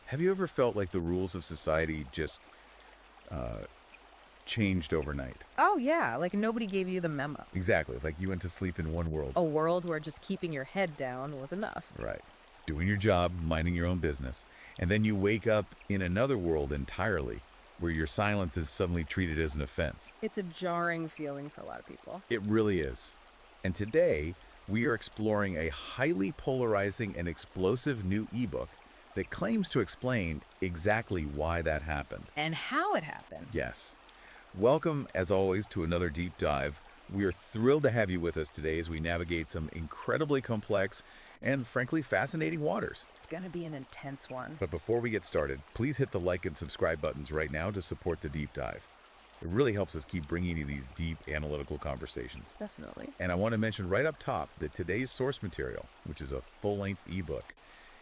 Have you ever felt like the rules of society just uh, changed overnight? Oh, yeah, like nobody gave you the memo. Exactly, like you went to sleep in one world. A world where just keeping your head down was enough. Right. Doing your job, minding your own business. And then you wake up in another world entirely, where your silence is suddenly treated as an offense. It's a jarring feeling for a lot of people. It really is. And today, we are exploring a highly polarizing and explosive new ebook that claims to explain exactly why that happened. And how it happened. Yes. Welcome, as always, to another deep dive. We are thrilled to have you with us today as we navigate some incredibly complex and, frankly, fascinating waters. It's going to be an intense one. But before we get started, please hit the like and subscribe buttons right now to support the deep dive. It really helps us keep bringing you these deep analytical conversations. Definitely. And I want to mention right up top that today's source material, which is a full-length ebook,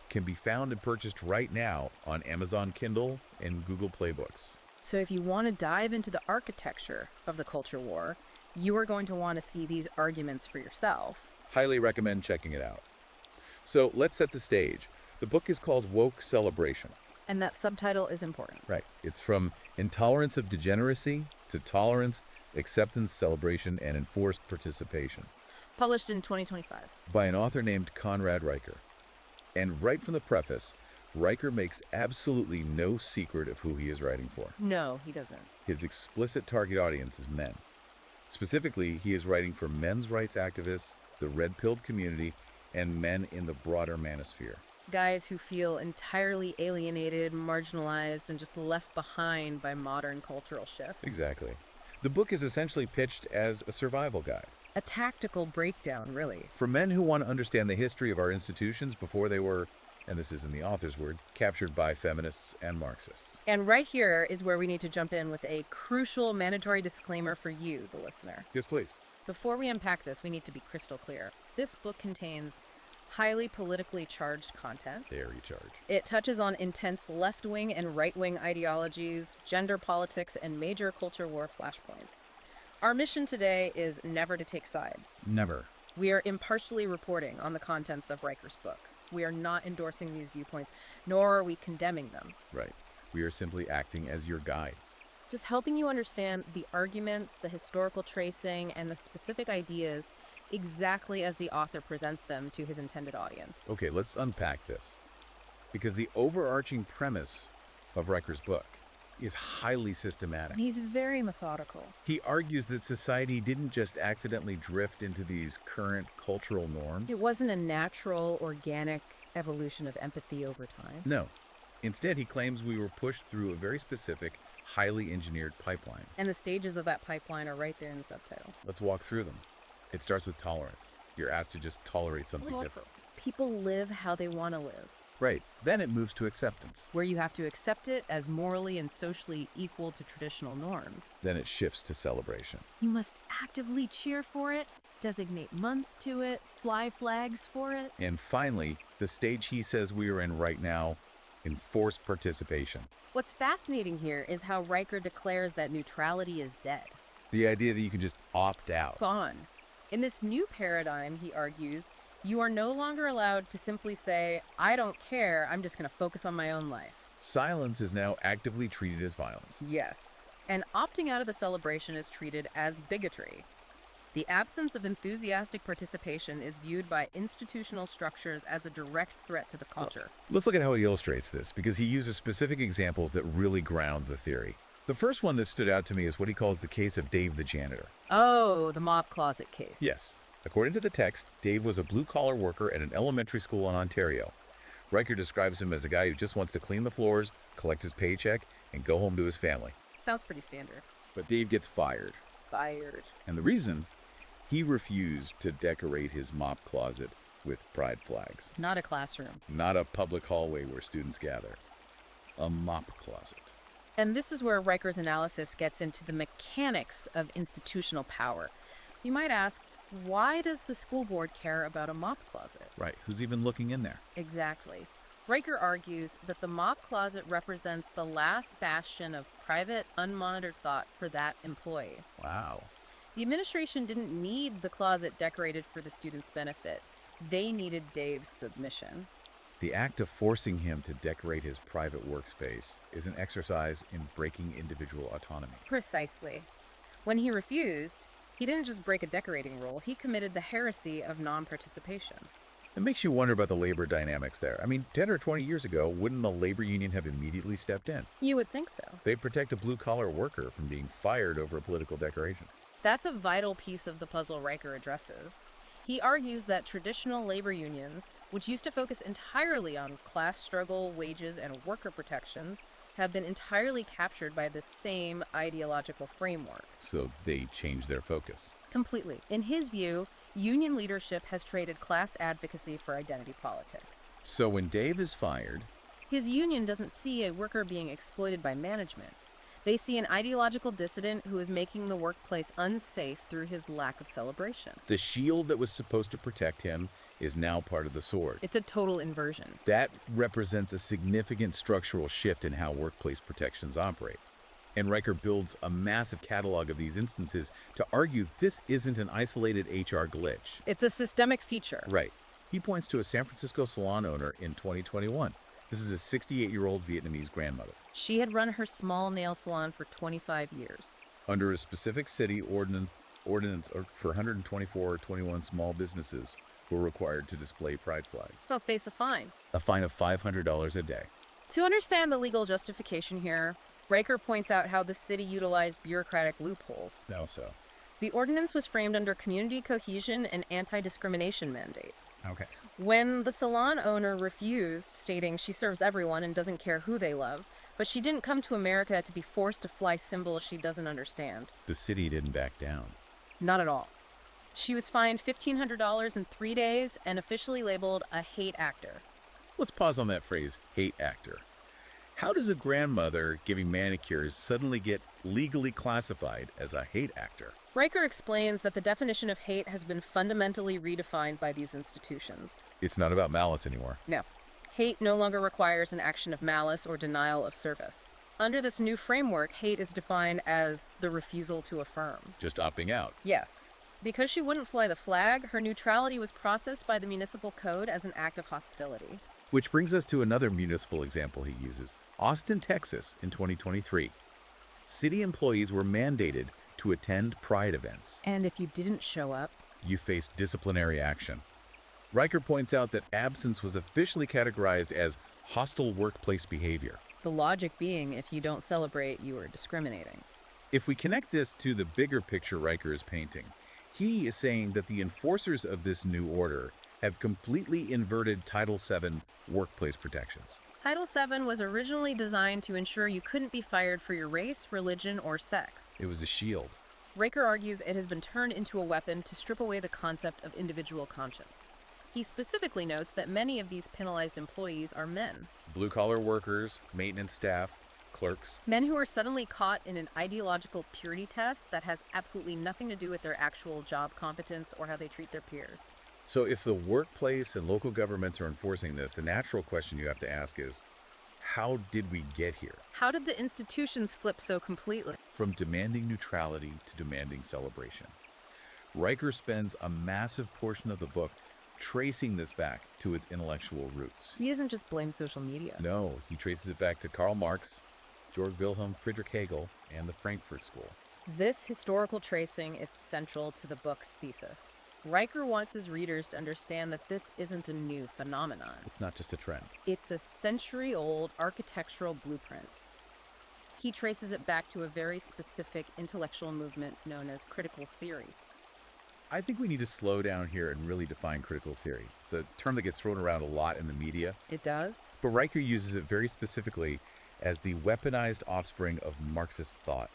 can be found and purchased right now on Amazon Kindle and Google Play Books. So if you want to dive into the architecture of the culture war, you are going to want to see these arguments for yourself. Highly recommend checking it out. So let's set the stage. The book is called Woke Celebration. And that subtitle is important. Right. It's from intolerance of degeneracy to tolerance, acceptance, celebration, and enforced participation Published in 2025. by an author named Conrad Riker. And right from the preface, Riker makes absolutely no secret of who he is writing for. No, he doesn't. His explicit target audience is men. Specifically, he is writing for men's rights activists, the red-pilled community, and men in the broader manosphere. Guys who feel entirely alienated, marginalized, and just left behind by modern cultural shifts. Exactly. The book is essentially pitched as a survival guide A tactical breakdown, really. for men who want to understand the history of our institutions before they were, and this is in the author's words, captured by feminists and Marxists. And right here is where we need to jump in with a crucial mandatory disclaimer for you, the listener. Yes, please. Before we unpack this, we need to be crystal clear. This book contains highly politically charged content. Very charged. It touches on intense left-wing and right-wing ideologies, gender politics, and major culture war flashpoints. Our mission today is never to take sides. Never. We are impartially reporting on the contents of Riker's book. We are not endorsing these viewpoints, nor are we condemning them. Right. We are simply acting as your guides. Just helping you understand the arguments, the historical tracing, and the specific ideas exactly as the author presents them to his intended audience. Okay, let's unpack this. Because the overarching premise of Riker's book is highly systematic. And he's very methodical. He argues that society didn't just accidentally drift into these current cultural norms. It wasn't a natural, organic evolution of empathy over time. No. Instead, he claims we were pushed through a very specific, highly engineered pipeline. And the stages of that pipeline are right there in the subtitle. Let's walk through them. It starts with tolerance. You're asked to just tolerate something different. People live how they want to live, Right. Then it moves to acceptance. where you have to accept it as morally and socially equal to traditional norms. Then it shifts to celebration. You must actively cheer for it, designate months to it, fly flags for it. And finally, the stage he says we are in right now, enforced participation. What's fascinating here is how Riker declares that neutrality is dead, The idea that you can just opt out. gone. In this new paradigm, he argues, you are no longer allowed to simply say, I don't care, I'm just going to focus on my own life. Silence is now actively treated as violence. Yes. And opting out of the celebration is treated as bigotry. The absence of enthusiastic participation is viewed by institutional structures as a direct threat to the culture. Let's look at how he illustrates this, because he uses specific examples that really ground the theory. The first one that stood out to me is what he calls the case of Dave the janitor. Oh, the mop closet case. Yes. According to the text, Dave was a blue-collar worker at an elementary school in Ontario. Riker describes him as a guy who just wants to clean the floors, collect his paycheck, and go home to his family. Sounds pretty standard. But Dave gets fired. Fired. And the reason? He refused to decorate his mop closet with pride flags. Not a classroom. Not a public hallway where students gather. A mop closet. And this is where Riker's analysis gets into the mechanics of institutional power. You might ask, why does the school board care about a mop closet? Right. Who's even looking in there? Exactly. Riker argues that the mop closet represents the last bastion of private, unmonitored thought for that employee. Wow. The administration didn't need the closet decorated for the students' benefit. They needed Dave's submission. The act of forcing him to decorate his private workspace is an exercise in breaking individual autonomy. Precisely. When he refused, he didn't just break a decorating rule, he committed the heresy of non-participation. It makes you wonder about the labor dynamics there. I mean, 10 or 20 years ago, wouldn't a labor union have immediately stepped in? You would think so. They'd protect a blue-collar worker from being fired over a political decoration. That's a vital piece of the puzzle Riker addresses. He argues that traditional labor unions, which used to focus entirely on class struggle, wages, and worker protections, have been entirely captured by the same ideological framework. So they changed their focus. Completely. In his view, union leadership has traded class advocacy for identity politics. So when Dave is fired, His union doesn't see a worker being exploited by management. They see an ideological dissident who is making the workplace unsafe through his lack of celebration. the shield that was supposed to protect him is now part of the sword. It's a total inversion. That represents a significant structural shift in how workplace protections operate. And Riker builds a massive catalog of these instances to argue this isn't an isolated HR glitch. It's a systemic feature. Right. He points to a San Francisco salon owner in 2021. This is a 68-year-old Vietnamese grandmother. She had run her small nail salon for 25 years. Under a specific city ordinance for 124 or 21 small businesses were required to display pride flags. So face a fine. A fine of $500 a day. To understand the legal justification here, Riker points out how the city utilized bureaucratic loopholes. Now so. The ordinance was framed under community cohesion and anti-discrimination mandates. Okay. When the salon owner refused, stating she serves everyone and doesn't care who they love, but she didn't come to America to be forced to fly symbols she doesn't understand. The city didn't back down. Not at all. She was fined $1,500 in 3 days and officially labeled a hate actor. Let's pause on that phrase, hate actor. How does a grandmother giving manicures suddenly get legally classified as a hate actor? Riker explains that the definition of hate has been fundamentally redefined by these institutions. It's not about malice anymore. No. Hate no longer requires an action of malice or denial of service. Under this new framework, hate is defined as the refusal to affirm. Just opting out. Yes. Because she wouldn't fly the flag, her neutrality was processed by the municipal code as an act of hostility. Which brings us to another municipal example he uses. Austin, Texas in 2023. City employees were mandated to attend pride events. And if you didn't show up, You faced disciplinary action. Riker points out that absence was officially categorized as hostile workplace behavior. the logic being if you don't celebrate, you are discriminating. If we connect this to the bigger picture Riker is painting, he is saying that the enforcers of this new order have completely inverted Title VII workplace protections. Title VII was originally designed to ensure you couldn't be fired for your race, religion, or sex. It was a shield. Riker argues it has been turned into a weapon to strip away the concept of individual conscience. He specifically notes that many of these penalized employees are men. Blue-collar workers, maintenance staff, clerks. Men who are suddenly caught in an ideological purity test that has absolutely nothing to do with their actual job competence or how they treat their peers. So if the workplace and local governments are enforcing this, the natural question you have to ask is, how did we get here? How did the institutions flip so completely? From demanding neutrality to demanding celebration. Riker spends a massive portion of the book tracing this back to its intellectual roots. He doesn't just blame social media. No, he traces it back to Karl Marx, Georg Wilhelm Friedrich Hegel, and the Frankfurt School. This historical tracing is central to the book's thesis. Riker wants his readers to understand that this isn't a new phenomenon. It's not just a trend. It's a century-old architectural blueprint. He traces it back to a very specific intellectual movement known as critical theory. I think we need to slow down here and really define critical theory. It's a term that gets thrown around a lot in the media, It does? but Riker uses it very specifically as the weaponized offspring of Marxist thought.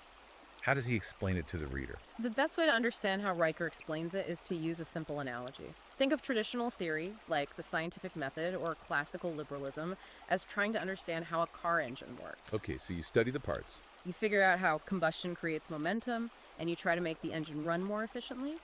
How does he explain it to the reader? The best way to understand how Riker explains it is to use a simple analogy. Think of traditional theory, like the scientific method or classical liberalism, as trying to understand how a car engine works. Okay, so you study the parts. You figure out how combustion creates momentum, and you try to make the engine run more efficiently.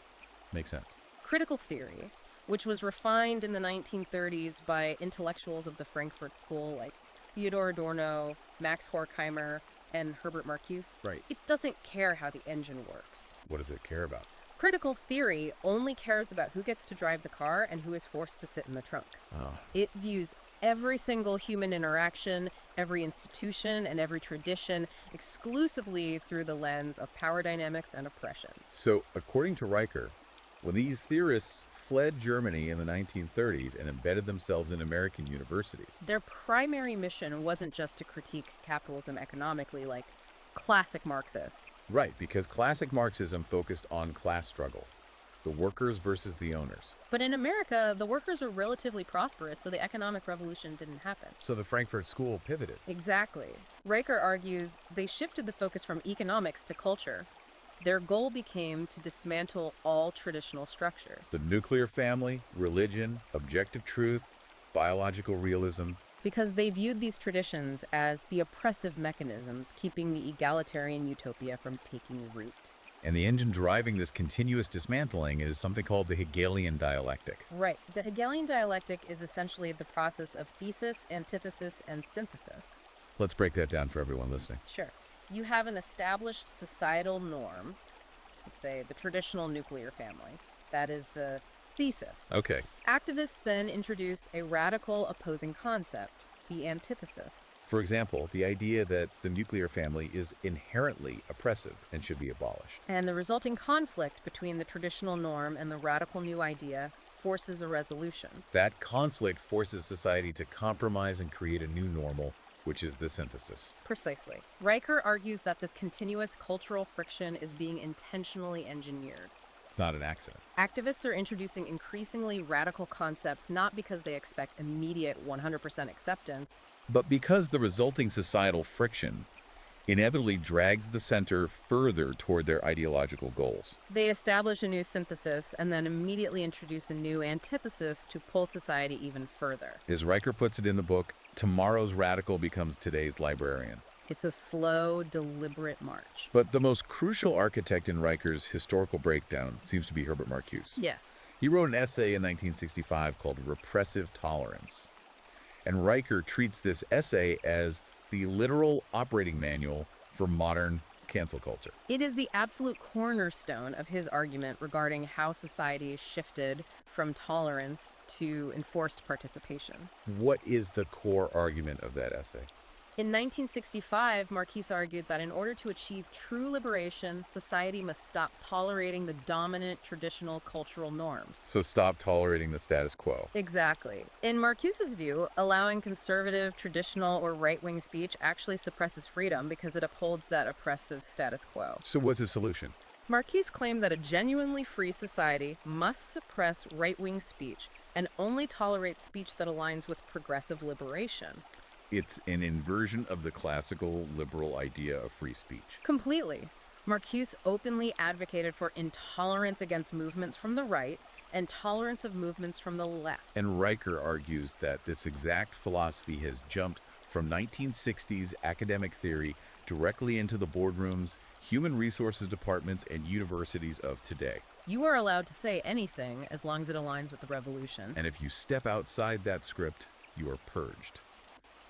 Makes sense. Critical theory, which was refined in the 1930s by intellectuals of the Frankfurt School like Theodor Adorno, Max Horkheimer, and Herbert Marcuse. Right. It doesn't care how the engine works. What does it care about? Critical theory only cares about who gets to drive the car and who is forced to sit in the trunk. Oh, It views every single human interaction, every institution, and every tradition exclusively through the lens of power dynamics and oppression. So, according to Riker, when these theorists fled Germany in the 1930s and embedded themselves in American universities, Their primary mission wasn't just to critique capitalism economically like classic Marxists. right, because classic Marxism focused on class struggle, the workers versus the owners. But in America, the workers were relatively prosperous, so the economic revolution didn't happen. So the Frankfurt School pivoted. Exactly. Riker argues they shifted the focus from economics to culture. Their goal became to dismantle all traditional structures. The nuclear family, religion, objective truth, biological realism. Because they viewed these traditions as the oppressive mechanisms keeping the egalitarian utopia from taking root. And the engine driving this continuous dismantling is something called the Hegelian dialectic. Right. The Hegelian dialectic is essentially the process of thesis, antithesis, and synthesis. Let's break that down for everyone listening. Sure. You have an established societal norm, let's say the traditional nuclear family. That is the thesis. Okay. Activists then introduce a radical opposing concept, the antithesis. For example, the idea that the nuclear family is inherently oppressive and should be abolished. And the resulting conflict between the traditional norm and the radical new idea forces a resolution. That conflict forces society to compromise and create a new normal, which is the synthesis. Precisely. Riker argues that this continuous cultural friction is being intentionally engineered. It's not an accident. Activists are introducing increasingly radical concepts not because they expect immediate 100% acceptance, But because the resulting societal friction inevitably drags the center further toward their ideological goals. they establish a new synthesis and then immediately introduce a new antithesis to pull society even further. As Riker puts it in the book, tomorrow's radical becomes today's librarian. It's a slow, deliberate march. But the most crucial architect in Riker's historical breakdown seems to be Herbert Marcuse. Yes. He wrote an essay in 1965 called Repressive Tolerance. And Riker treats this essay as the literal operating manual for modern cancel culture. It is the absolute cornerstone of his argument regarding how society shifted from tolerance to enforced participation. What is the core argument of that essay? In 1965, Marquise argued that in order to achieve true liberation, society must stop tolerating the dominant traditional cultural norms. So stop tolerating the status quo. Exactly. In Marcuse's view, allowing conservative, traditional, or right-wing speech actually suppresses freedom because it upholds that oppressive status quo. So what's the solution? Marcuse claimed that a genuinely free society must suppress right-wing speech and only tolerate speech that aligns with progressive liberation. It's an inversion of the classical liberal idea of free speech. Completely. Marcuse openly advocated for intolerance against movements from the right and tolerance of movements from the left. And Riker argues that this exact philosophy has jumped from 1960s academic theory directly into the boardrooms, human resources departments, and universities of today. You are allowed to say anything as long as it aligns with the revolution. And if you step outside that script, you are purged.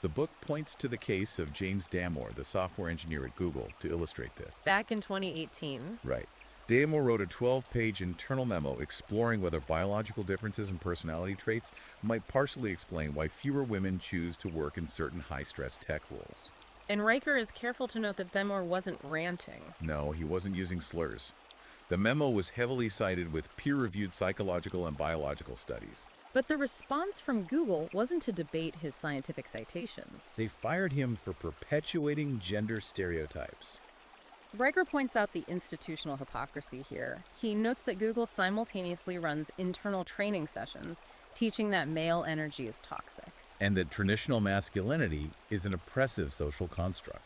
The book points to the case of James Damore, the software engineer at Google, to illustrate this. Back in 2018, Right. Damore wrote a 12-page internal memo exploring whether biological differences in personality traits might partially explain why fewer women choose to work in certain high-stress tech roles. and Riker is careful to note that Damore wasn't ranting. No, he wasn't using slurs. The memo was heavily cited with peer-reviewed psychological and biological studies. But the response from Google wasn't to debate his scientific citations. They fired him for perpetuating gender stereotypes. Riker points out the institutional hypocrisy here. He notes that Google simultaneously runs internal training sessions teaching that male energy is toxic. And that traditional masculinity is an oppressive social construct.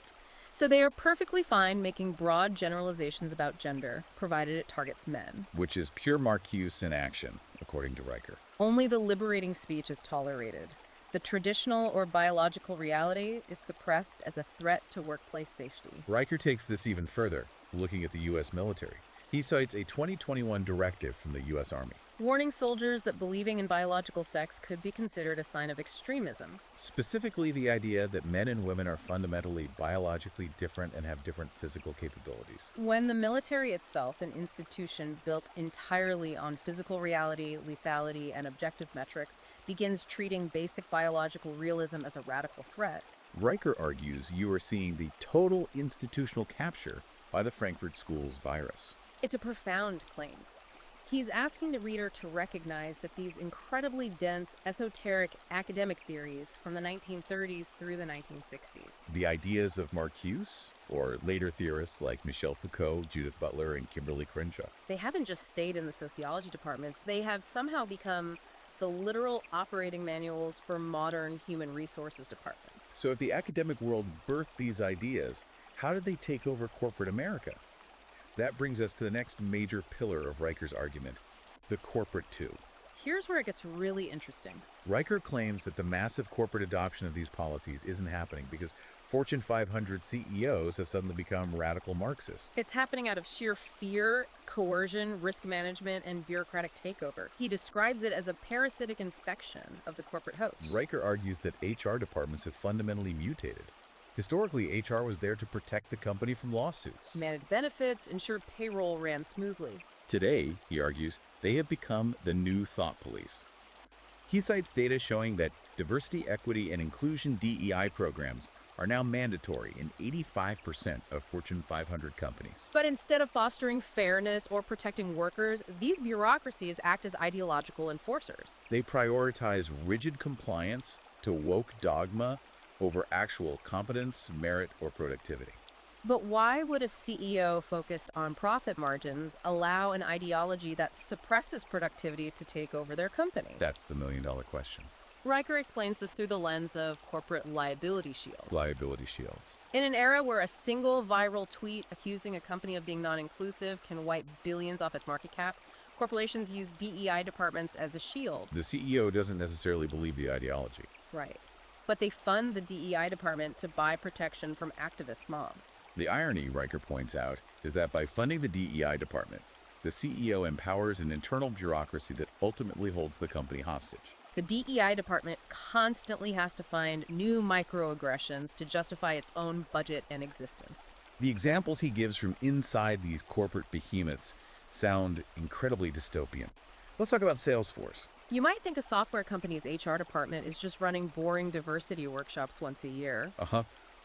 So they are perfectly fine making broad generalizations about gender, provided it targets men. Which is pure Marcuse in action, according to Riker. Only the liberating speech is tolerated. The traditional or biological reality is suppressed as a threat to workplace safety. Riker takes this even further, looking at the U.S. military. He cites a 2021 directive from the U.S. Army, warning soldiers that believing in biological sex could be considered a sign of extremism. specifically the idea that men and women are fundamentally biologically different and have different physical capabilities. When the military itself, an institution built entirely on physical reality, lethality, and objective metrics, begins treating basic biological realism as a radical threat, Riker argues you are seeing the total institutional capture by the Frankfurt School's virus. it's a profound claim. He's asking the reader to recognize that these incredibly dense, esoteric academic theories from the 1930s through the 1960s, The ideas of Marcuse, or later theorists like Michel Foucault, Judith Butler, and Kimberly Crenshaw. they haven't just stayed in the sociology departments, they have somehow become the literal operating manuals for modern human resources departments. So if the academic world birthed these ideas, how did they take over corporate America? That brings us to the next major pillar of Riker's argument, the corporate two. Here's where it gets really interesting. Riker claims that the massive corporate adoption of these policies isn't happening because Fortune 500 CEOs have suddenly become radical Marxists. It's happening out of sheer fear, coercion, risk management, and bureaucratic takeover. He describes it as a parasitic infection of the corporate host. Riker argues that HR departments have fundamentally mutated. Historically, HR was there to protect the company from lawsuits. Managed benefits, ensured payroll ran smoothly. Today, he argues, they have become the new thought police. He cites data showing that diversity, equity, and inclusion DEI programs are now mandatory in 85% of Fortune 500 companies. But instead of fostering fairness or protecting workers, these bureaucracies act as ideological enforcers. They prioritize rigid compliance to woke dogma over actual competence, merit, or productivity. But why would a CEO focused on profit margins allow an ideology that suppresses productivity to take over their company? That's the million-dollar question. Riker explains this through the lens of corporate liability shield. Liability shields. In an era where a single viral tweet accusing a company of being non-inclusive can wipe billions off its market cap, corporations use DEI departments as a shield. The CEO doesn't necessarily believe the ideology. Right. But they fund the DEI department to buy protection from activist mobs. The irony, Riker points out, is that by funding the DEI department, the CEO empowers an internal bureaucracy that ultimately holds the company hostage. The DEI department constantly has to find new microaggressions to justify its own budget and existence. The examples he gives from inside these corporate behemoths sound incredibly dystopian. Let's talk about Salesforce. You might think a software company's HR department is just running boring diversity workshops once a year.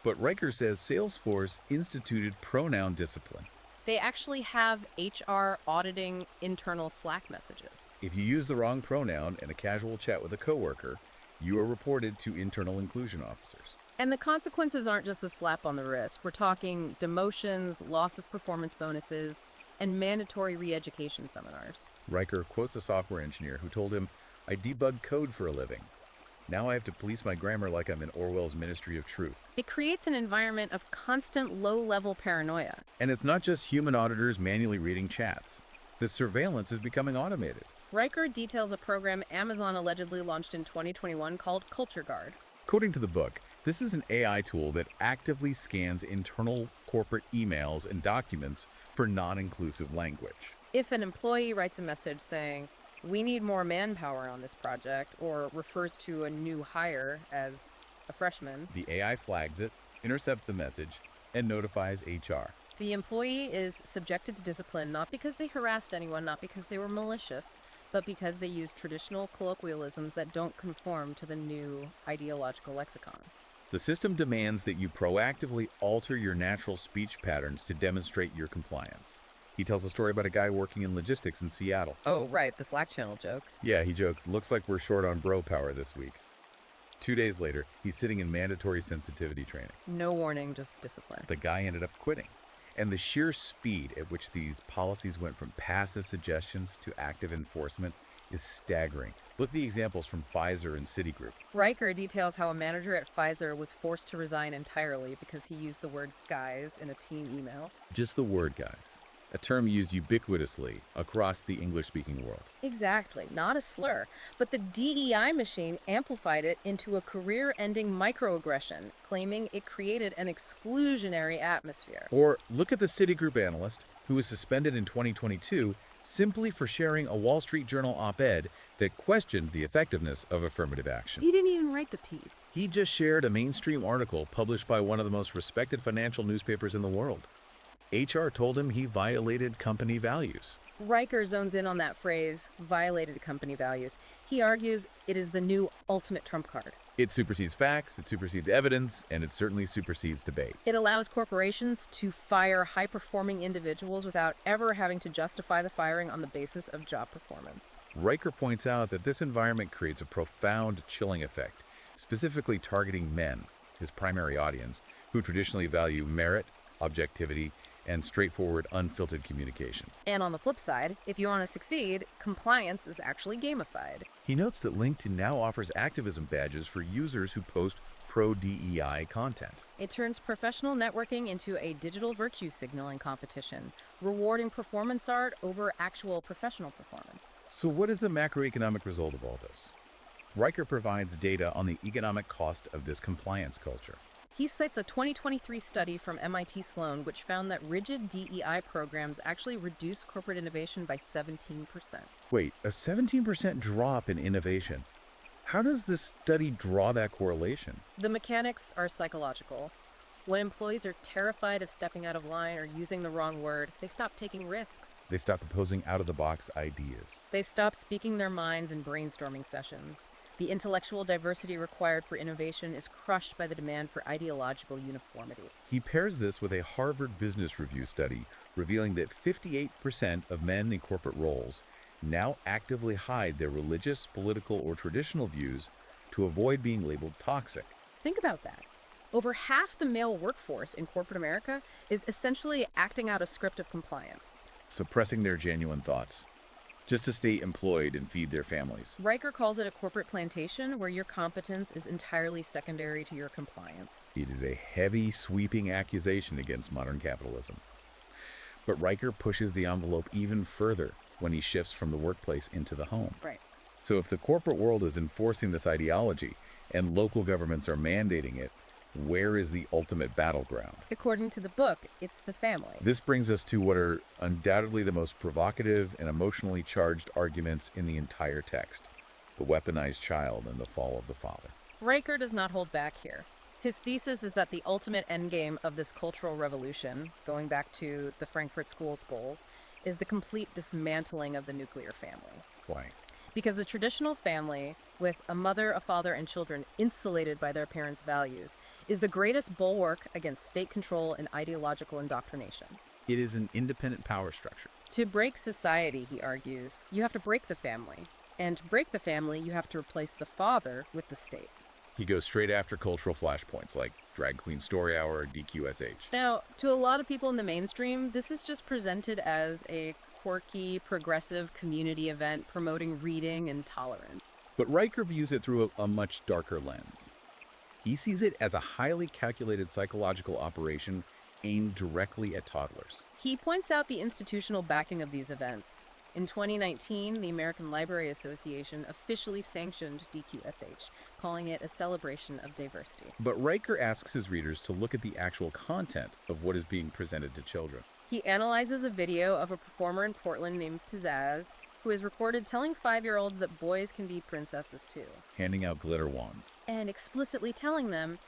But Riker says Salesforce instituted pronoun discipline. They actually have HR auditing internal Slack messages. If you use the wrong pronoun in a casual chat with a coworker, you are reported to internal inclusion officers. And the consequences aren't just a slap on the wrist. We're talking demotions, loss of performance bonuses, and mandatory re-education seminars. Riker quotes a software engineer who told him, "I debug code for a living. Now I have to police my grammar like I'm in Orwell's Ministry of Truth." It creates an environment of constant low-level paranoia. And it's not just human auditors manually reading chats. The surveillance is becoming automated. Riker details a program Amazon allegedly launched in 2021 called Culture Guard. According to the book, this is an AI tool that actively scans internal corporate emails and documents for non-inclusive language. If an employee writes a message saying, "We need more manpower on this project," or refers to a new hire as a freshman, The AI flags it, intercepts the message, and notifies HR. the employee is subjected to discipline not because they harassed anyone, not because they were malicious, but because they used traditional colloquialisms that don't conform to the new ideological lexicon. The system demands that you proactively alter your natural speech patterns to demonstrate your compliance. He tells a story about a guy working in logistics in Seattle. Oh, right, the Slack channel joke. Yeah, he jokes, "Looks like we're short on bro power this week." 2 days later, he's sitting in mandatory sensitivity training. No warning, just discipline. The guy ended up quitting. And the sheer speed at which these policies went from passive suggestions to active enforcement is staggering. Look at the examples from Pfizer and Citigroup. Riker details how a manager at Pfizer was forced to resign entirely because he used the word guys in a team email. Just the word, guys. A term used ubiquitously across the English-speaking world. Exactly, not a slur. But the DEI machine amplified it into a career-ending microaggression, claiming it created an exclusionary atmosphere. Or look at the Citigroup analyst who was suspended in 2022 simply for sharing a Wall Street Journal op-ed that questioned the effectiveness of affirmative action. He didn't even write the piece. He just shared a mainstream article published by one of the most respected financial newspapers in the world. HR told him he violated company values. Riker zones in on that phrase, violated company values. He argues it is the new ultimate trump card. It supersedes facts, it supersedes evidence, and it certainly supersedes debate. It allows corporations to fire high-performing individuals without ever having to justify the firing on the basis of job performance. Riker points out that this environment creates a profound chilling effect, specifically targeting men, his primary audience, who traditionally value merit, objectivity, and straightforward, unfiltered communication. And on the flip side, if you want to succeed, compliance is actually gamified. He notes that LinkedIn now offers activism badges for users who post pro-DEI content. It turns professional networking into a digital virtue signaling competition, rewarding performance art over actual professional performance. So what is the macroeconomic result of all this? Riker provides data on the economic cost of this compliance culture. He cites a 2023 study from MIT Sloan which found that rigid DEI programs actually reduce corporate innovation by 17%. Wait, a 17% drop in innovation. How does this study draw that correlation? The mechanics are psychological. When employees are terrified of stepping out of line or using the wrong word, they stop taking risks. They stop proposing out-of-the-box ideas. They stop speaking their minds in brainstorming sessions. The intellectual diversity required for innovation is crushed by the demand for ideological uniformity. He pairs this with a Harvard Business Review study revealing that 58% of men in corporate roles now actively hide their religious, political, or traditional views to avoid being labeled toxic. Think about that. Over half the male workforce in corporate America is essentially acting out a script of compliance. Suppressing their genuine thoughts, just to stay employed and feed their families. Riker calls it a corporate plantation where your competence is entirely secondary to your compliance. It is a heavy, sweeping accusation against modern capitalism. But Riker pushes the envelope even further when he shifts from the workplace into the home. Right. So if the corporate world is enforcing this ideology and local governments are mandating it, where is the ultimate battleground? According to the book, it's the family. This brings us to what are undoubtedly the most provocative and emotionally charged arguments in the entire text: the weaponized child and the fall of the father. Riker does not hold back here. His thesis is that the ultimate endgame of this cultural revolution, going back to the Frankfurt School's goals, is the complete dismantling of the nuclear family. Why? Because the traditional family, with a mother, a father, and children insulated by their parents' values, is the greatest bulwark against state control and ideological indoctrination. It is an independent power structure. To break society, he argues, you have to break the family. And to break the family, you have to replace the father with the state. He goes straight after cultural flashpoints like Drag Queen Story Hour or DQSH. Now, to a lot of people in the mainstream, this is just presented as a quirky, progressive community event promoting reading and tolerance. But Riker views it through a much darker lens. He sees it as a highly calculated psychological operation aimed directly at toddlers. He points out the institutional backing of these events. In 2019, the American Library Association officially sanctioned DQSH, calling it a celebration of diversity. But Riker asks his readers to look at the actual content of what is being presented to children. He analyzes a video of a performer in Portland named Pizzazz, who is recorded telling 5-year-olds that boys can be princesses too. Handing out glitter wands. And explicitly telling them,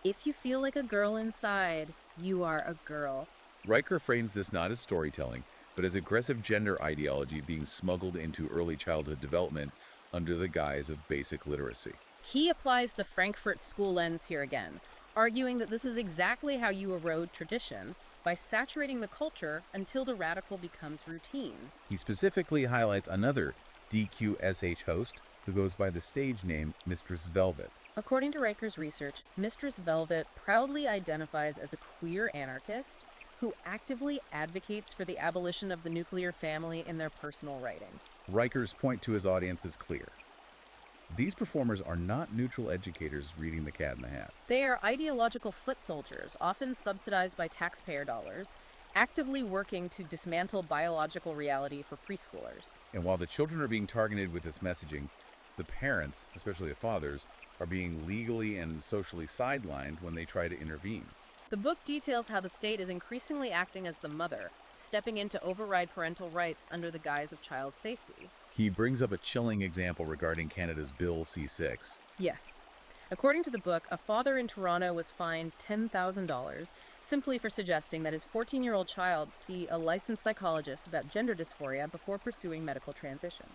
if you feel like a girl inside, you are a girl. Riker frames this not as storytelling, but as aggressive gender ideology being smuggled into early childhood development under the guise of basic literacy. He applies the Frankfurt School lens here again, arguing that this is exactly how you erode tradition, by saturating the culture until the radical becomes routine. He specifically highlights another DQSH host who goes by the stage name Mistress Velvet. According to Riker's research, Mistress Velvet proudly identifies as a queer anarchist who actively advocates for the abolition of the nuclear family in their personal writings. Riker's point to his audience is clear. These performers are not neutral educators reading The Cat in the Hat. They are ideological foot soldiers, often subsidized by taxpayer dollars, actively working to dismantle biological reality for preschoolers. And while the children are being targeted with this messaging, the parents, especially the fathers, are being legally and socially sidelined when they try to intervene. The book details how the state is increasingly acting as the mother, stepping in to override parental rights under the guise of child safety. He brings up a chilling example regarding Canada's Bill C6. Yes. According to the book, a father in Toronto was fined $10,000 simply for suggesting that his 14-year-old child see a licensed psychologist about gender dysphoria before pursuing medical transition.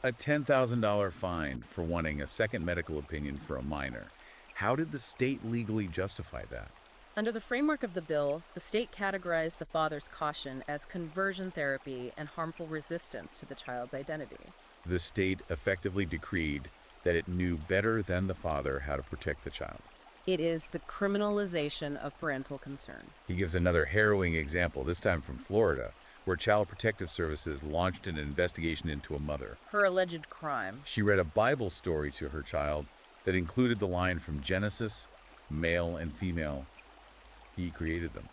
A $10,000 fine for wanting a second medical opinion for a minor. How did the state legally justify that? Under the framework of the bill, the state categorized the father's caution as conversion therapy and harmful resistance to the child's identity. The state effectively decreed that it knew better than the father how to protect the child. It is the criminalization of parental concern. He gives another harrowing example, this time from Florida, where Child Protective Services launched an investigation into a mother. Her alleged crime. She read a Bible story to her child that included the line from Genesis, male and female, he created them.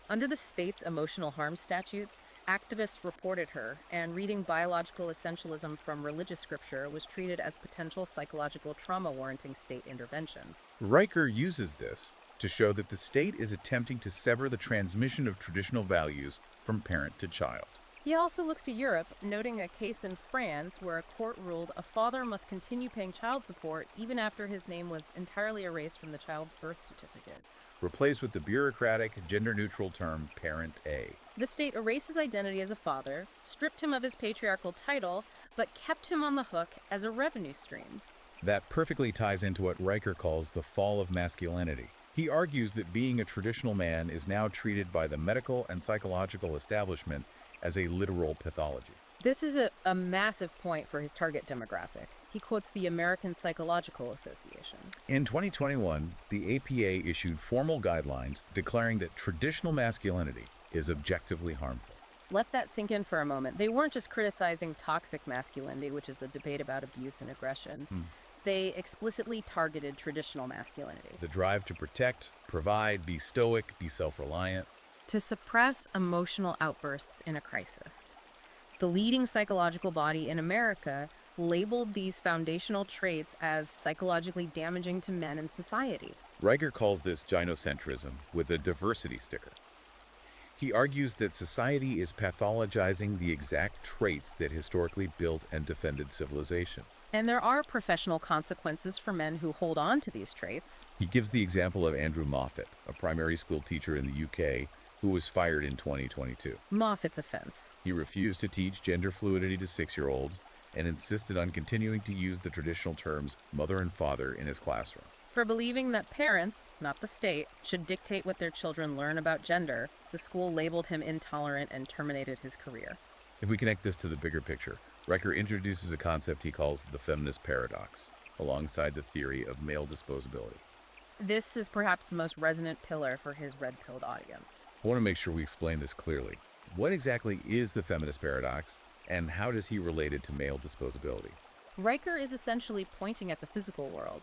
Under the state's emotional harm statutes, activists reported her, and reading biological essentialism from religious scripture was treated as potential psychological trauma warranting state intervention. Riker uses this to show that the state is attempting to sever the transmission of traditional values from parent to child. He also looks to Europe, noting a case in France where a court ruled a father must continue paying child support even after his name was entirely erased from the child's birth certificate. Replaced with the bureaucratic, gender-neutral term Parent A. The state erased his identity as a father, stripped him of his patriarchal title, but kept him on the hook as a revenue stream. That perfectly ties into what Riker calls the fall of masculinity. He argues that being a traditional man is now treated by the medical and psychological establishment as a literal pathology. This is a massive point for his target demographic. He quotes the American Psychological Association. In 2021, the APA issued formal guidelines declaring that traditional masculinity is objectively harmful. Let that sink in for a moment. They weren't just criticizing toxic masculinity, which is a debate about abuse and aggression. They explicitly targeted traditional masculinity. The drive to protect, provide, be stoic, be self-reliant. To suppress emotional outbursts in a crisis. The leading psychological body in America labeled these foundational traits as psychologically damaging to men and society. Riker calls this gynocentrism with a diversity sticker. He argues that society is pathologizing the exact traits that historically built and defended civilization. And there are professional consequences for men who hold on to these traits. He gives the example of Andrew Moffat, a primary school teacher in the UK, who was fired in 2022. Moffat's offense. He refused to teach gender fluidity to 6-year-olds and insisted on continuing to use the traditional terms mother and father in his classroom. For believing that parents, not the state, should dictate what their children learn about gender, the school labeled him intolerant and terminated his career. If we connect this to the bigger picture, Riker introduces a concept he calls the feminist paradox, alongside the theory of male disposability. This is perhaps the most resonant pillar for his red-pilled audience. I want to make sure we explain this clearly. What exactly is the feminist paradox, and how does he relate it to male disposability? Riker is essentially pointing at the physical world.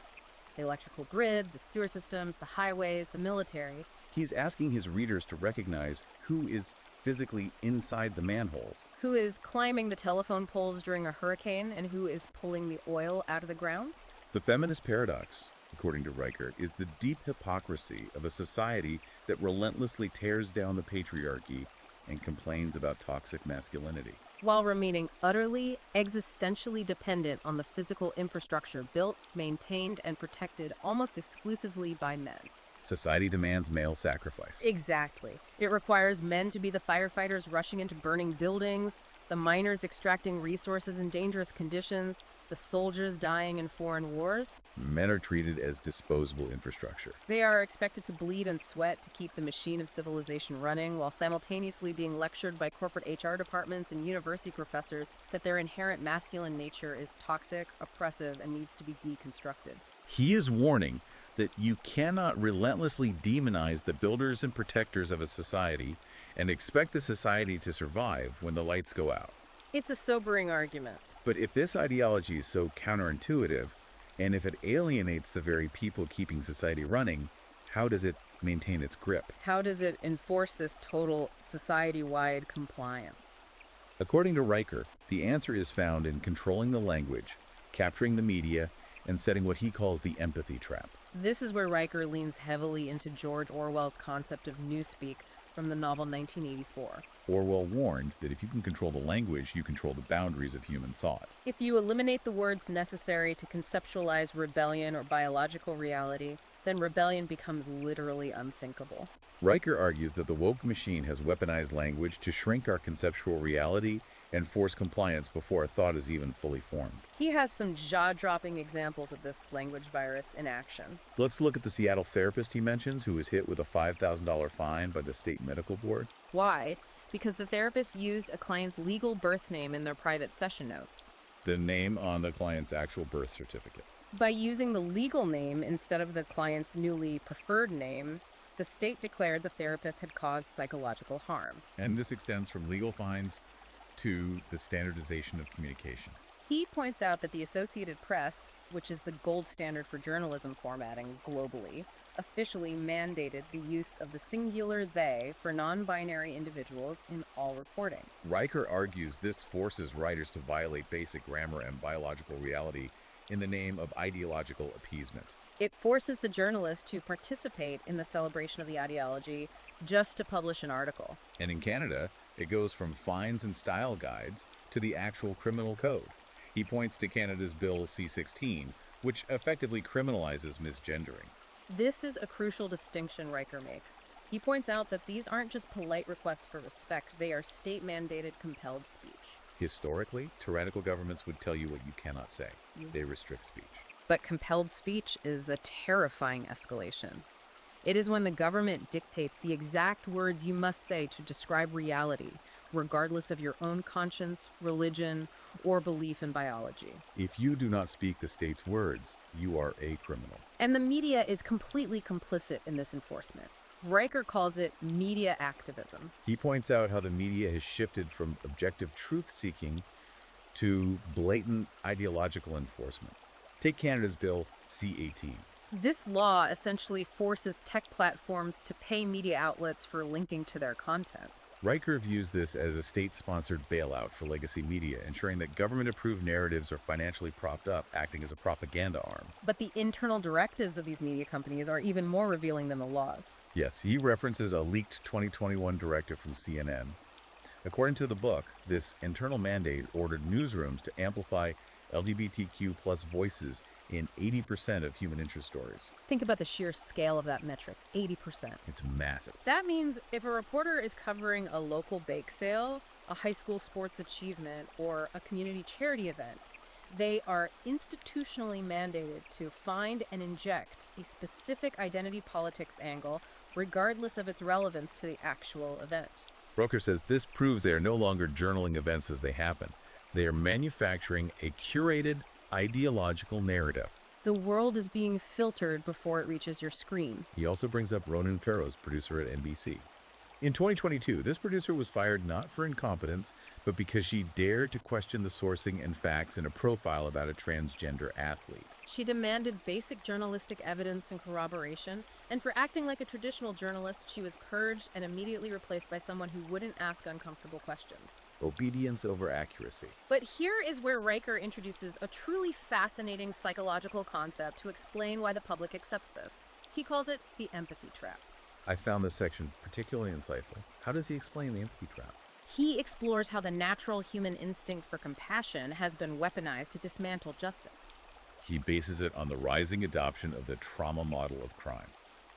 The electrical grid, the sewer systems, the highways, the military. He's asking his readers to recognize who is physically inside the manholes. Who is climbing the telephone poles during a hurricane and who is pulling the oil out of the ground? The feminist paradox, according to Riker, is the deep hypocrisy of a society that relentlessly tears down the patriarchy and complains about toxic masculinity, while remaining utterly, existentially dependent on the physical infrastructure built, maintained, and protected almost exclusively by men. Society demands male sacrifice. Exactly. It requires men to be the firefighters rushing into burning buildings, the miners extracting resources in dangerous conditions, the soldiers dying in foreign wars. Men are treated as disposable infrastructure. They are expected to bleed and sweat to keep the machine of civilization running, while simultaneously being lectured by corporate HR departments and university professors that their inherent masculine nature is toxic, oppressive, and needs to be deconstructed. He is warning that you cannot relentlessly demonize the builders and protectors of a society and expect the society to survive when the lights go out. It's a sobering argument. But if this ideology is so counterintuitive, and if it alienates the very people keeping society running, how does it maintain its grip? How does it enforce this total society-wide compliance? According to Riker, the answer is found in controlling the language, capturing the media, and setting what he calls the empathy trap. This is where Riker leans heavily into George Orwell's concept of newspeak from the novel 1984. Orwell warned that if you can control the language, you control the boundaries of human thought. If you eliminate the words necessary to conceptualize rebellion or biological reality, then rebellion becomes literally unthinkable. Riker argues that the woke machine has weaponized language to shrink our conceptual reality and force compliance before a thought is even fully formed. He has some jaw-dropping examples of this language virus in action. Let's look at the Seattle therapist he mentions who was hit with a $5,000 fine by the state medical board. Why? Because the therapist used a client's legal birth name in their private session notes. The name on the client's actual birth certificate. By using the legal name instead of the client's newly preferred name, the state declared the therapist had caused psychological harm. And this extends from legal fines to the standardization of communication. He points out that the Associated Press, which is the gold standard for journalism formatting globally, officially mandated the use of the singular they for non-binary individuals in all reporting. Riker argues this forces writers to violate basic grammar and biological reality in the name of ideological appeasement. It forces the journalist to participate in the celebration of the ideology just to publish an article. And in Canada, it goes from fines and style guides to the actual criminal code. He points to Canada's Bill C-16, which effectively criminalizes misgendering. This is a crucial distinction Riker makes. He points out that these aren't just polite requests for respect, they are state-mandated compelled speech. Historically, tyrannical governments would tell you what you cannot say. They restrict speech. But compelled speech is a terrifying escalation. It is when the government dictates the exact words you must say to describe reality, regardless of your own conscience, religion, or belief in biology. If you do not speak the state's words, you are a criminal. And the media is completely complicit in this enforcement. Riker calls it media activism. He points out how the media has shifted from objective truth-seeking to blatant ideological enforcement. Take Canada's Bill C-18. This law essentially forces tech platforms to pay media outlets for linking to their content. Riker views this as a state-sponsored bailout for legacy media, ensuring that government-approved narratives are financially propped up, acting as a propaganda arm. But the internal directives of these media companies are even more revealing than the laws. Yes, he references a leaked 2021 directive from CNN. According to the book, this internal mandate ordered newsrooms to amplify LGBTQ+ voices in 80% of human interest stories. Think about the sheer scale of that metric, 80%. It's massive. That means if a reporter is covering a local bake sale, a high school sports achievement, or a community charity event, they are institutionally mandated to find and inject a specific identity politics angle, regardless of its relevance to the actual event. Broker says this proves they are no longer journaling events as they happen. They are manufacturing a curated ideological narrative. The world is being filtered before it reaches your screen. He also brings up Ronan Farrow's producer at NBC. In 2022, this producer was fired not for incompetence, but because she dared to question the sourcing and facts in a profile about a transgender athlete. She demanded basic journalistic evidence and corroboration, and for acting like a traditional journalist, she was purged and immediately replaced by someone who wouldn't ask uncomfortable questions. Obedience over accuracy. But here is where Riker introduces a truly fascinating psychological concept to explain why the public accepts this. He calls it the empathy trap. I found this section particularly insightful. How does he explain the empathy trap? He explores how the natural human instinct for compassion has been weaponized to dismantle justice. He bases it on the rising adoption of the trauma model of crime.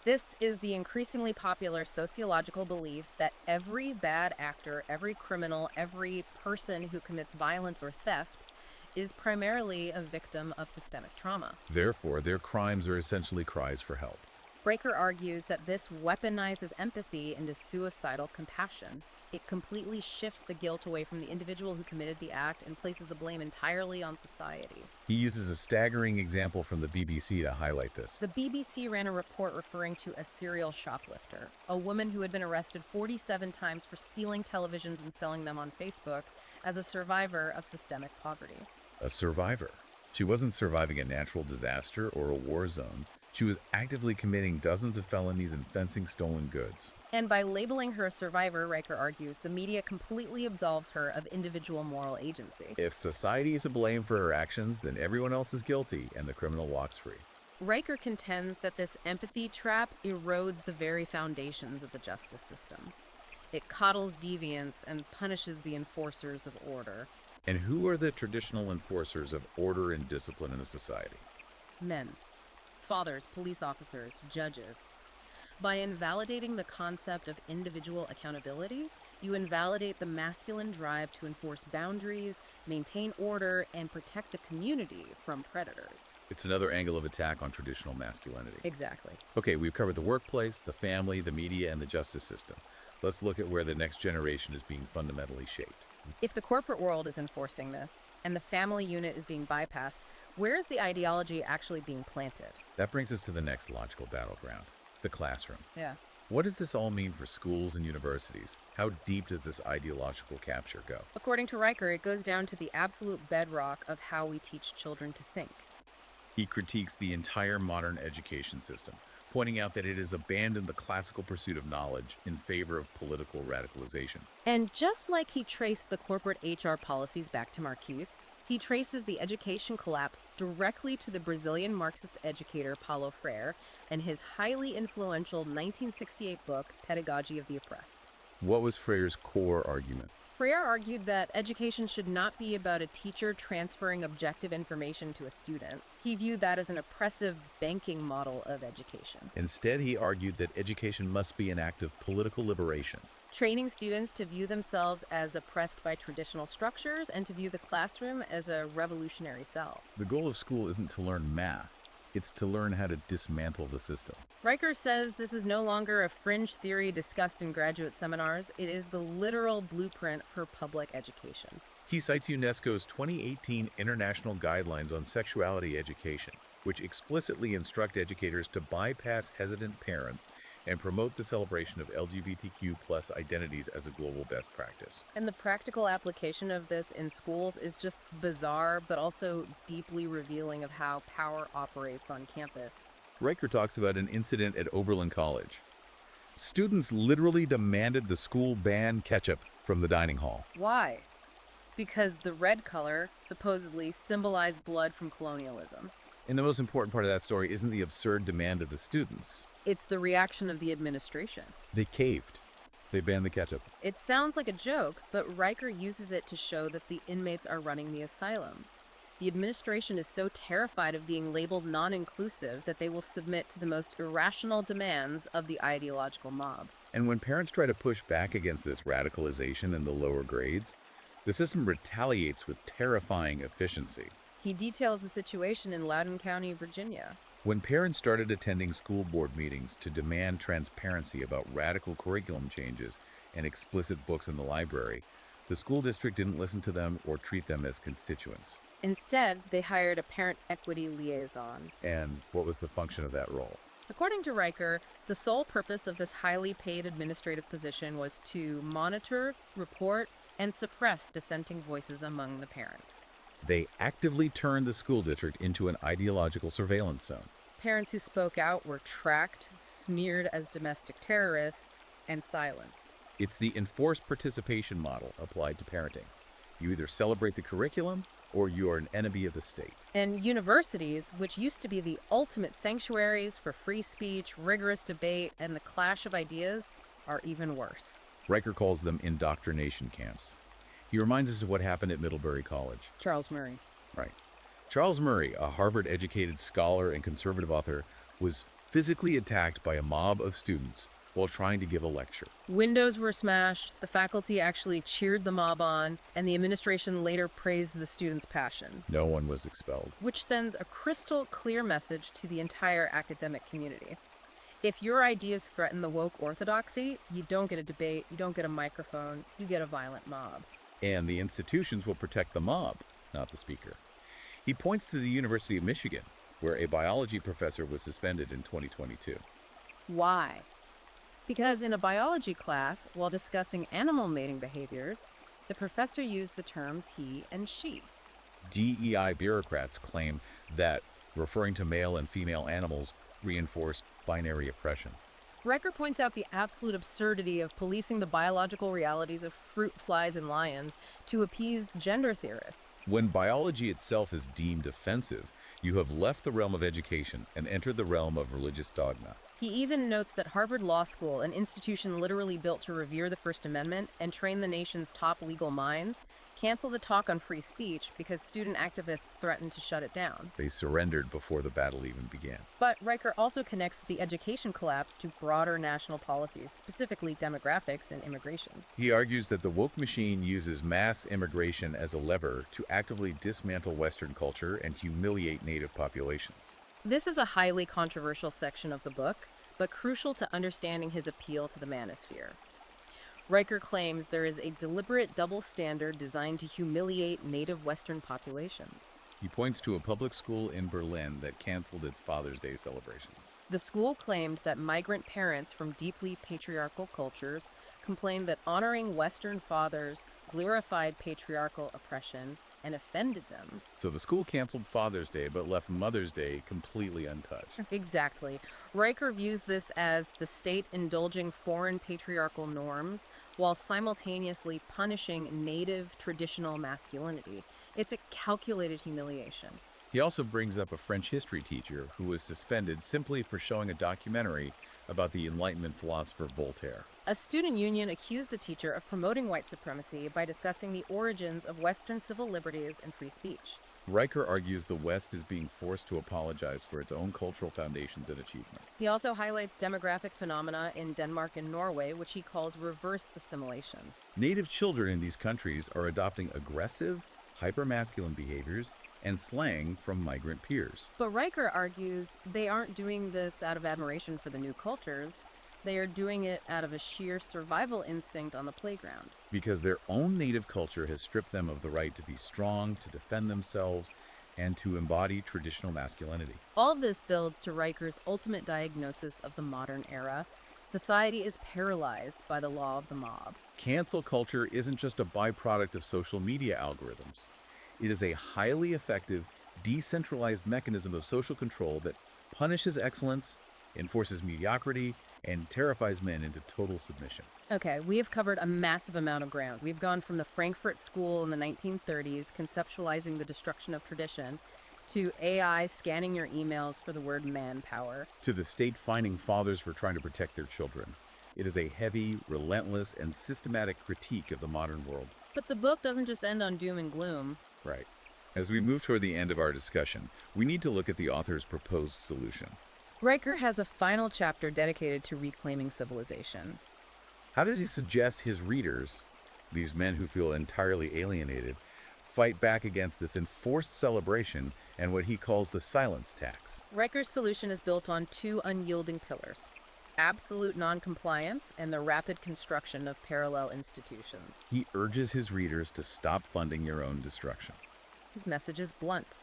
This is the increasingly popular sociological belief that every bad actor, every criminal, every person who commits violence or theft is primarily a victim of systemic trauma. Therefore, their crimes are essentially cries for help. Riker argues that this weaponizes empathy into suicidal compassion. It completely shifts the guilt away from the individual who committed the act and places the blame entirely on society. He uses a staggering example from the BBC to highlight this. The BBC ran a report referring to a serial shoplifter, a woman who had been arrested 47 times for stealing televisions and selling them on Facebook, as a survivor of systemic poverty. A survivor. She wasn't surviving a natural disaster or a war zone. She was actively committing dozens of felonies and fencing stolen goods. And by labeling her a survivor, Riker argues, the media completely absolves her of individual moral agency. If society is to blame for her actions, then everyone else is guilty and the criminal walks free. Riker contends that this empathy trap erodes the very foundations of the justice system. It coddles deviants and punishes the enforcers of order. And who are the traditional enforcers of order and discipline in a society? Men, fathers, police officers, judges. By invalidating the concept of individual accountability, you invalidate the masculine drive to enforce boundaries, maintain order, and protect the community from predators. It's another angle of attack on traditional masculinity. Exactly. Okay, we've covered the workplace, the family, the media, and the justice system. Let's look at where the next generation is being fundamentally shaped. If the corporate world is enforcing this, and the family unit is being bypassed, where is the ideology actually being planted? That brings us to the next logical battleground, the classroom. Yeah. What does this all mean for schools and universities? How deep does this ideological capture go? According to Riker, it goes down to the absolute bedrock of how we teach children to think. He critiques the entire modern education system, pointing out that it has abandoned the classical pursuit of knowledge in favor of political radicalization. And just like he traced the corporate HR policies back to Marxist, he traces the education collapse directly to the Brazilian Marxist educator Paulo Freire and his highly influential 1968 book, Pedagogy of the Oppressed. What was Freire's core argument? Freire argued that education should not be about a teacher transferring objective information to a student. He viewed that as an oppressive banking model of education, Instead, he argued that education must be an act of political liberation. training students to view themselves as oppressed by traditional structures and to view the classroom as a revolutionary cell. The goal of school isn't to learn math, it's to learn how to dismantle the system. Riker says this is no longer a fringe theory discussed in graduate seminars. It is the literal blueprint for public education. He cites UNESCO's 2018 International Guidelines on Sexuality Education, which explicitly instruct educators to bypass hesitant parents and promote the celebration of LGBTQ+ identities as a global best practice. And the practical application of this in schools is just bizarre, but also deeply revealing of how power operates on campus. Riker talks about an incident at Oberlin College. Students literally demanded the school ban ketchup from the dining hall. Why? Because the red color supposedly symbolized blood from colonialism. And the most important part of that story isn't the absurd demand of the students. It's the reaction of the administration. They caved. They banned the ketchup. It sounds like a joke, but Riker uses it to show that the inmates are running the asylum. The administration is so terrified of being labeled non-inclusive that they will submit to the most irrational demands of the ideological mob. And when parents try to push back against this radicalization in the lower grades, the system retaliates with terrifying efficiency. He details the situation in Loudoun County, Virginia. When parents started attending school board meetings to demand transparency about radical curriculum changes and explicit books in the library, the school district didn't listen to them or treat them as constituents. Instead, they hired a parent equity liaison. And what was the function of that role? According to Riker, the sole purpose of this highly paid administrative position was to monitor, report, and suppress dissenting voices among the parents. They actively turned the school district into an ideological surveillance zone. Parents who spoke out were tracked, smeared as domestic terrorists, and silenced. It's the enforced participation model applied to parenting. You either celebrate the curriculum or you are an enemy of the state. And universities, which used to be the ultimate sanctuaries for free speech, rigorous debate, and the clash of ideas, are even worse. Riker calls them indoctrination camps. He reminds us of what happened at Middlebury College. Charles Murray. Right. Charles Murray, a Harvard-educated scholar and conservative author, was physically attacked by a mob of students while trying to give a lecture. Windows were smashed, the faculty actually cheered the mob on, and the administration later praised the students' passion, No one was expelled. which sends a crystal clear message to the entire academic community. If your ideas threaten the woke orthodoxy, you don't get a debate, you don't get a microphone, you get a violent mob. And the institutions will protect the mob, not the speaker. He points to the University of Michigan, where a biology professor was suspended in 2022. Why? Because in a biology class, while discussing animal mating behaviors, the professor used the terms he and she. DEI bureaucrats claim that referring to male and female animals reinforced binary oppression. Riker points out the absolute absurdity of policing the biological realities of fruit flies and lions to appease gender theorists. When biology itself is deemed offensive, you have left the realm of education and entered the realm of religious dogma. He even notes that Harvard Law School, an institution literally built to revere the First Amendment and train the nation's top legal minds, canceled the talk on free speech because student activists threatened to shut it down. They surrendered before the battle even began. But Riker also connects the education collapse to broader national policies, specifically demographics and immigration. He argues that the woke machine uses mass immigration as a lever to actively dismantle Western culture and humiliate native populations. This is a highly controversial section of the book, but crucial to understanding his appeal to the manosphere. Riker claims there is a deliberate double standard designed to humiliate native Western populations. He points to a public school in Berlin that canceled its Father's Day celebrations. The school claimed that migrant parents from deeply patriarchal cultures complained that honoring Western fathers glorified patriarchal oppression and offended them. So the school canceled Father's Day but left Mother's Day completely untouched. Exactly. Riker views this as the state indulging foreign patriarchal norms while simultaneously punishing native traditional masculinity. It's a calculated humiliation. He also brings up a French history teacher who was suspended simply for showing a documentary about the Enlightenment philosopher Voltaire. A student union accused the teacher of promoting white supremacy by discussing the origins of Western civil liberties and free speech. Riker argues the West is being forced to apologize for its own cultural foundations and achievements. He also highlights demographic phenomena in Denmark and Norway, which he calls reverse assimilation. Native children in these countries are adopting aggressive, hypermasculine behaviors and slang from migrant peers. But Riker argues they aren't doing this out of admiration for the new cultures. They are doing it out of a sheer survival instinct on the playground. Because their own native culture has stripped them of the right to be strong, to defend themselves, and to embody traditional masculinity. All of this builds to Riker's ultimate diagnosis of the modern era. Society is paralyzed by the law of the mob. Cancel culture isn't just a byproduct of social media algorithms. It is a highly effective, decentralized mechanism of social control that punishes excellence, enforces mediocrity, and terrifies men into total submission. Okay, we have covered a massive amount of ground. We've gone from the Frankfurt School in the 1930s, conceptualizing the destruction of tradition, to AI scanning your emails for the word manpower. To the state fining fathers for trying to protect their children. It is a heavy, relentless, and systematic critique of the modern world. But the book doesn't just end on doom and gloom. Right. As we move toward the end of our discussion, we need to look at the author's proposed solution. Riker has a final chapter dedicated to reclaiming civilization. How does he suggest his readers, these men who feel entirely alienated, fight back against this enforced celebration and what he calls the silence tax? Riker's solution is built on two unyielding pillars: absolute noncompliance and the rapid construction of parallel institutions. He urges his readers to stop funding your own destruction. His message is blunt.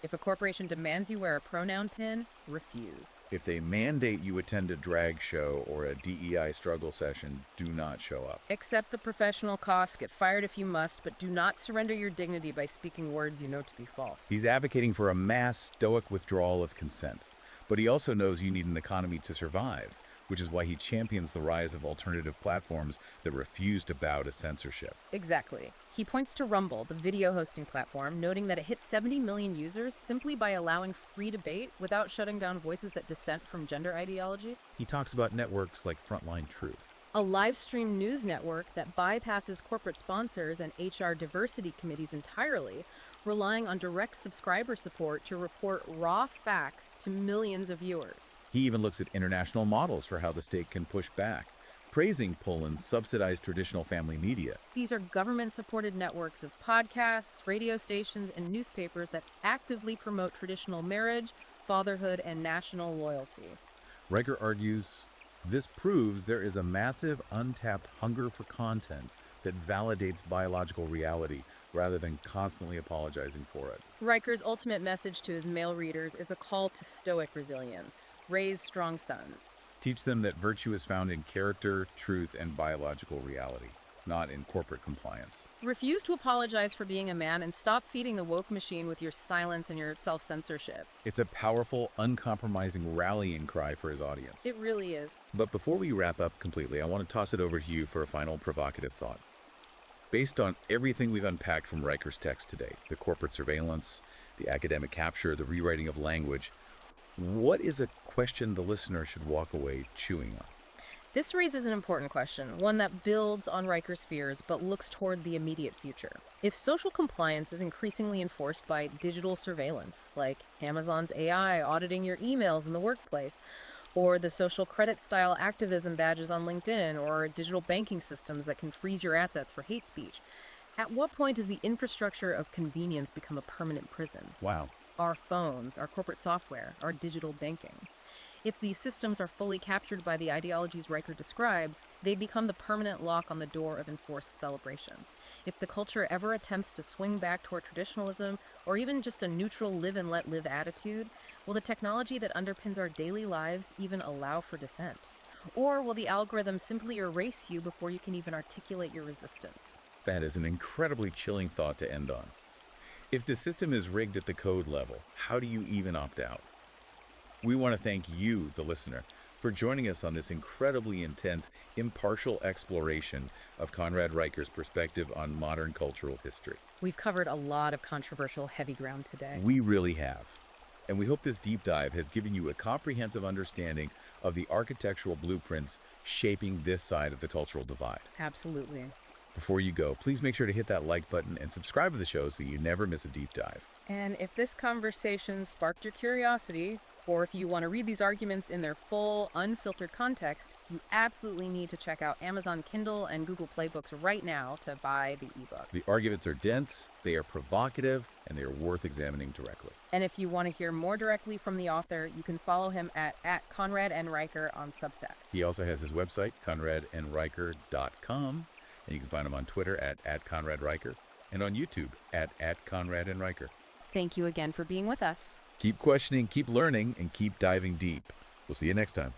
If a corporation demands you wear a pronoun pin, refuse. If they mandate you attend a drag show or a DEI struggle session, do not show up. Accept the professional costs, get fired if you must, but do not surrender your dignity by speaking words you know to be false. He's advocating for a mass stoic withdrawal of consent, but he also knows you need an economy to survive, which is why he champions the rise of alternative platforms that refuse to bow to censorship. Exactly. He points to Rumble, the video hosting platform, noting that it hit 70 million users simply by allowing free debate without shutting down voices that dissent from gender ideology. He talks about networks like Frontline Truth, A live stream news network that bypasses corporate sponsors and HR diversity committees entirely, relying on direct subscriber support to report raw facts to millions of viewers. He even looks at international models for how the state can push back, praising Poland's subsidized traditional family media. These are government-supported networks of podcasts, radio stations, and newspapers that actively promote traditional marriage, fatherhood, and national loyalty. Riker argues this proves there is a massive, untapped hunger for content that validates biological reality rather than constantly apologizing for it. Riker's ultimate message to his male readers is a call to stoic resilience. Raise strong sons. Teach them that virtue is found in character, truth, and biological reality, not in corporate compliance. Refuse to apologize for being a man and stop feeding the woke machine with your silence and your self-censorship. It's a powerful, uncompromising rallying cry for his audience. It really is. But before we wrap up completely, I want to toss it over to you for a final provocative thought. Based on everything we've unpacked from Riker's text today, the corporate surveillance, the academic capture, the rewriting of language, What is a question the listener should walk away chewing on? This raises an important question, one that builds on Riker's fears but looks toward the immediate future. If social compliance is increasingly enforced by digital surveillance, like Amazon's AI auditing your emails in the workplace, or the social credit style activism badges on LinkedIn, or digital banking systems that can freeze your assets for hate speech, at what point does the infrastructure of convenience become a permanent prison? Wow. Our phones, our corporate software, our digital banking. If these systems are fully captured by the ideologies Riker describes, they become the permanent lock on the door of enforced celebration. If the culture ever attempts to swing back toward traditionalism, or even just a neutral live and let live attitude, will the technology that underpins our daily lives even allow for dissent? Or will the algorithm simply erase you before you can even articulate your resistance? That is an incredibly chilling thought to end on. If the system is rigged at the code level, how do you even opt out? We want to thank you, the listener, for joining us on this incredibly intense, impartial exploration of Conrad Riker's perspective on modern cultural history. We've covered a lot of controversial heavy ground today. We really have. And we hope this deep dive has given you a comprehensive understanding of the architectural blueprints shaping this side of the cultural divide. Absolutely. Before you go, please make sure to hit that like button and subscribe to the show so you never miss a deep dive. And if this conversation sparked your curiosity, or if you want to read these arguments in their full, unfiltered context, you absolutely need to check out Amazon Kindle and Google Play Books right now to buy the ebook. The arguments are dense, they are provocative, and they are worth examining directly. And if you want to hear more directly from the author, you can follow him at Conrad N. Riker on Substack. He also has his website, conradnriker.com, and you can find him on Twitter at Conrad Riker, and on YouTube at Conrad N. Riker. Thank you again for being with us. Keep questioning, keep learning, and keep diving deep. We'll see you next time.